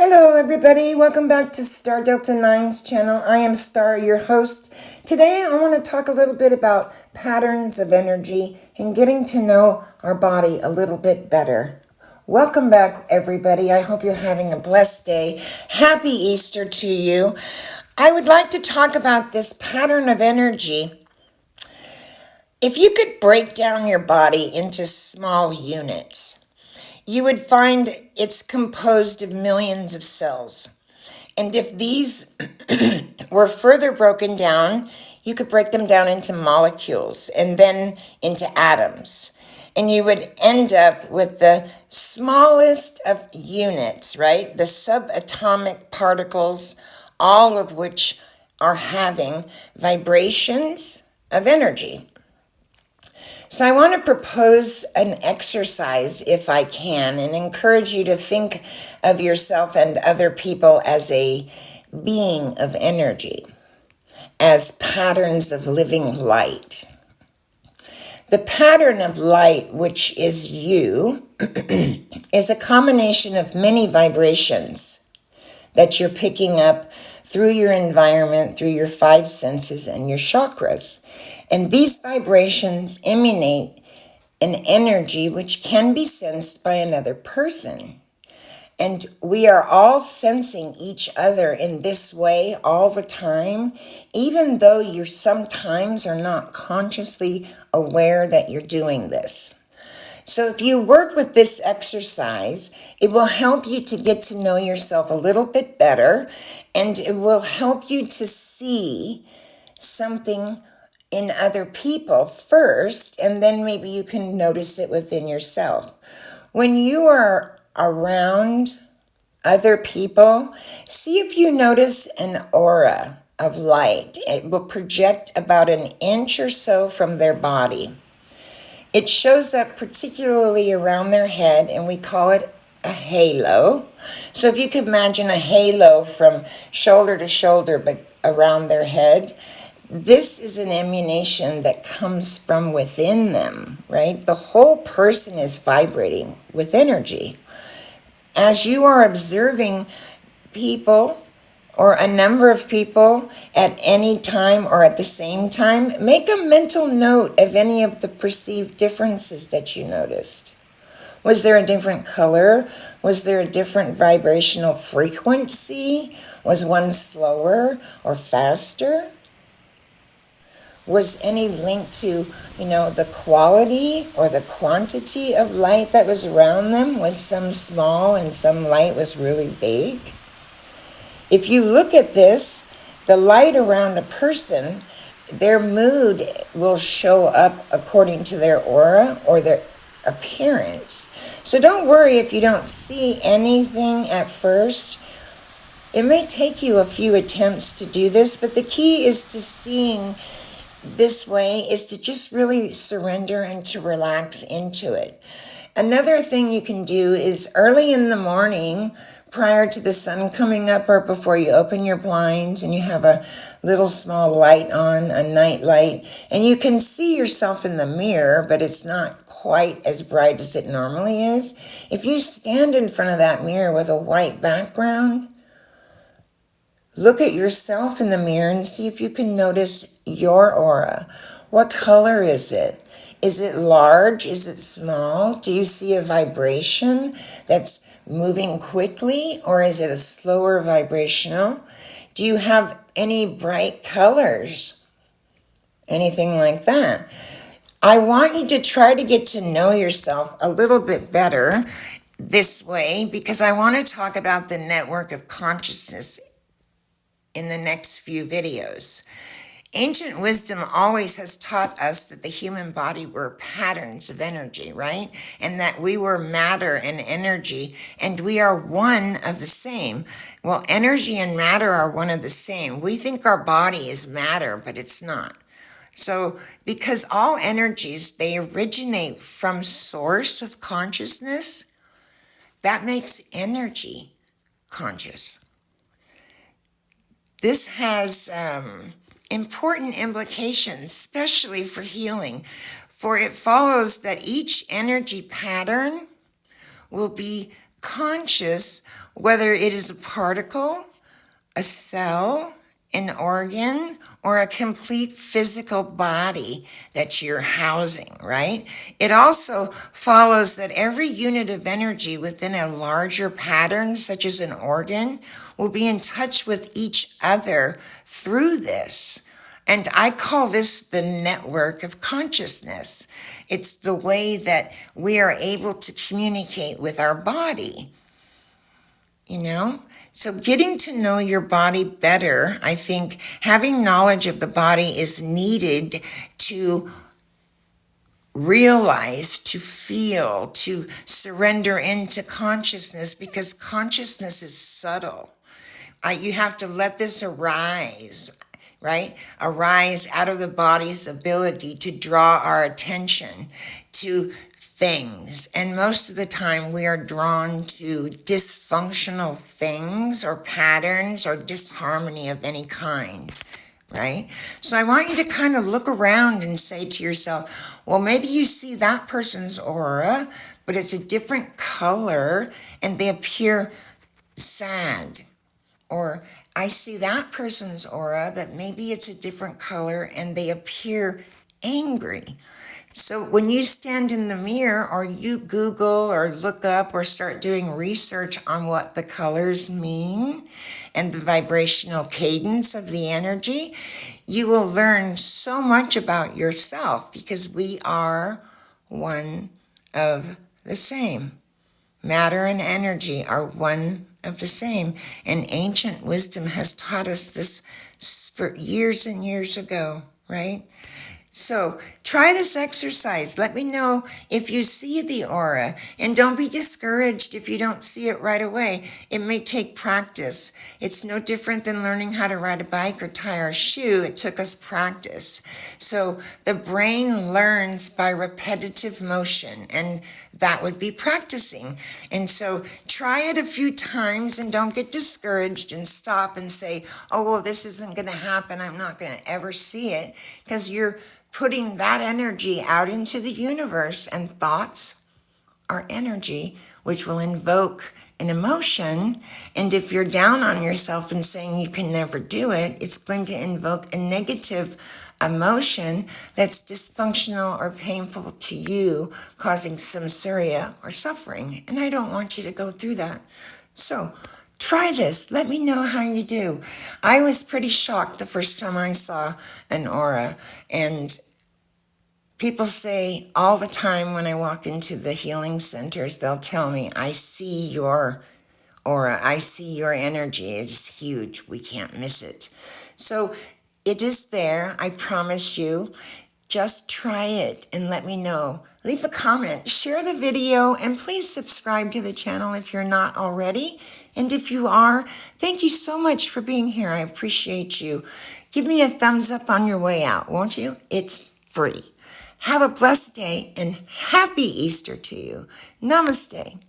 Hello everybody, welcome back to Star Delta 9's channel. I am Star, your host. Today I want to talk a little bit about patterns of energy and getting to know our body a little bit better. Welcome back everybody. I hope you're having a blessed day. Happy Easter to you. I would like to talk about this pattern of energy. If you could break down your body into small units, you would find it's composed of millions of cells. And if these were further broken down, you could break them down into molecules and then into atoms. And you would end up with the smallest of units, right? The subatomic particles, all of which are having vibrations of energy. So I want to propose an exercise, if I can, and encourage you to think of yourself and other people as a being of energy, as patterns of living light. The pattern of light, which is you, is a combination of many vibrations that you're picking up through your environment, through your five senses and your chakras. And these vibrations emanate an energy which can be sensed by another person. And we are all sensing each other in this way all the time, even though you sometimes are not consciously aware that you're doing this. So if you work with this exercise, it will help you to get to know yourself a little bit better, and it will help you to see something in other people first, and then maybe you can notice it within yourself. When you are around other people, see if you notice an aura of light. It will project about an inch or so from their body. It shows up particularly around their head, and we call it a halo. So if you could imagine a halo from shoulder to shoulder, but around their head, this is an emanation that comes from within them, right? The whole person is vibrating with energy. As you are observing people or a number of people at any time or at the same time, make a mental note of any of the perceived differences that you noticed. Was there a different color? Was there a different vibrational frequency? Was one slower or faster? Was any link to, the quality or the quantity of light that was around them? Was some small and some light was really big? If you look at this, the light around a person, their mood will show up according to their aura or their appearance. So don't worry if you don't see anything at first. It may take you a few attempts to do this, but the key is to seeing this way is to just really surrender and to relax into it. Another thing you can do is early in the morning, prior to the sun coming up or before you open your blinds and you have a little small light on, a night light, and you can see yourself in the mirror, but it's not quite as bright as it normally is. If you stand in front of that mirror with a white background, look at yourself in the mirror and see if you can notice your aura. What color is it? Is it large? Is it small? Do you see a vibration that's moving quickly, or is it a slower vibrational? Do you have any bright colors? Anything like that? I want you to try to get to know yourself a little bit better this way, because I want to talk about the network of consciousness in the next few videos. Ancient wisdom always has taught us that the human body were patterns of energy, right? And that we were matter and energy, and we are one of the same. Well, energy and matter are one of the same. We think our body is matter, but it's not. So, because all energies, they originate from source of consciousness, that makes energy conscious. This has important implications, especially for healing, for it follows that each energy pattern will be conscious, whether it is a particle, a cell, an organ, or a complete physical body that you're housing, right? It also follows that every unit of energy within a larger pattern, such as an organ, will be in touch with each other through this. And I call this the network of consciousness. It's the way that we are able to communicate with our body, you know? So getting to know your body better, I think having knowledge of the body is needed to realize, to feel, to surrender into consciousness, because consciousness is subtle. You have to let this arise, right? Arise out of the body's ability to draw our attention to things. And most of the time we are drawn to dysfunctional things or patterns or disharmony of any kind, right? So I want you to kind of look around and say to yourself, well, maybe you see that person's aura, but it's a different color and they appear sad. Or I see that person's aura, but maybe it's a different color and they appear angry. So when you stand in the mirror or you Google or look up or start doing research on what the colors mean and the vibrational cadence of the energy, you will learn so much about yourself, because we are one of the same. Matter and energy are one of the same. And ancient wisdom has taught us this for years and years ago, right? So try this exercise. Let me know if you see the aura, and don't be discouraged if you don't see it right away. It may take practice. It's no different than learning how to ride a bike or tie our shoe. It took us practice. So the brain learns by repetitive motion, and that would be practicing. And so try it a few times and don't get discouraged and stop and say, oh, well, this isn't going to happen. I'm not going to ever see it, because you're putting that energy out into the universe, and thoughts are energy, which will invoke an emotion. And if you're down on yourself and saying you can never do it, it's going to invoke a negative emotion that's dysfunctional or painful to you, causing samsara or suffering. And I don't want you to go through that. So try this. Let me know how you do. I was pretty shocked the first time I saw an aura. And people say all the time when I walk into the healing centers, they'll tell me, I see your aura. I see your energy. It's huge. We can't miss it. So it is there. I promise you. Just try it and let me know. Leave a comment, share the video, and please subscribe to the channel if you're not already. And if you are, thank you so much for being here. I appreciate you. Give me a thumbs up on your way out, won't you? It's free. Have a blessed day and happy Easter to you. Namaste.